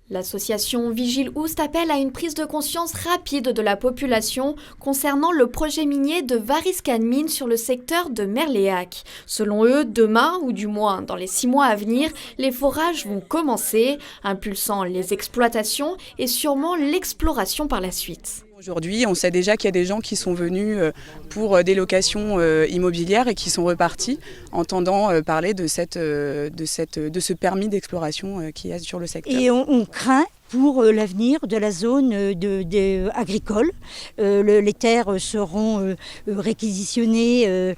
L'association Vigile Oust appelle à une prise de conscience rapide de la population concernant le projet minier de Variscan Mine sur le secteur de Merléac. Selon eux, demain, ou du moins dans les 6 mois à venir, les forages vont commencer, impulsant les exploitations et sûrement l'exploration par la suite. Aujourd'hui, on sait déjà qu'il y a des gens qui sont venus pour des locations immobilières et qui sont repartis entendant parler de ce permis d'exploration qu'il y a sur le secteur. Et on craint pour l'avenir de la zone agricole. Les terres seront réquisitionnées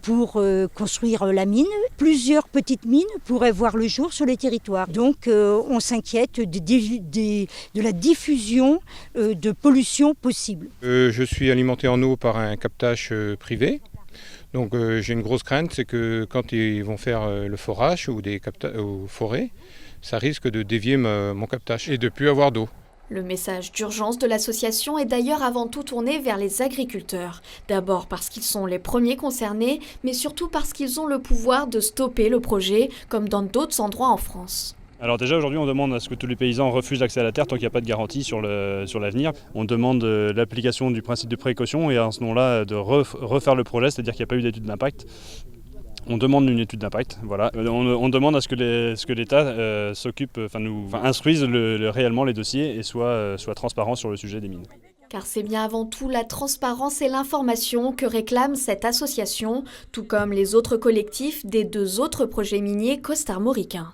pour construire la mine. Plusieurs petites mines pourraient voir le jour sur les territoires. Donc on s'inquiète de la diffusion de pollution possible. Je suis alimenté en eau par un captage privé. Donc j'ai une grosse crainte, c'est que quand ils vont faire le forage ou des forêts, ça risque de dévier mon captage et de ne plus avoir d'eau. Le message d'urgence de l'association est d'ailleurs avant tout tourné vers les agriculteurs. D'abord parce qu'ils sont les premiers concernés, mais surtout parce qu'ils ont le pouvoir de stopper le projet, comme dans d'autres endroits en France. Alors déjà aujourd'hui on demande à ce que tous les paysans refusent l'accès à la terre tant qu'il n'y a pas de garantie sur l'avenir. On demande l'application du principe de précaution et à ce moment-là de refaire le projet, c'est-à-dire qu'il n'y a pas eu d'étude d'impact. On demande une étude d'impact, voilà. On demande à ce que l'État instruise réellement les dossiers et soit transparent sur le sujet des mines. Car c'est bien avant tout la transparence et l'information que réclame cette association, tout comme les autres collectifs des 2 autres projets miniers costarmoricains.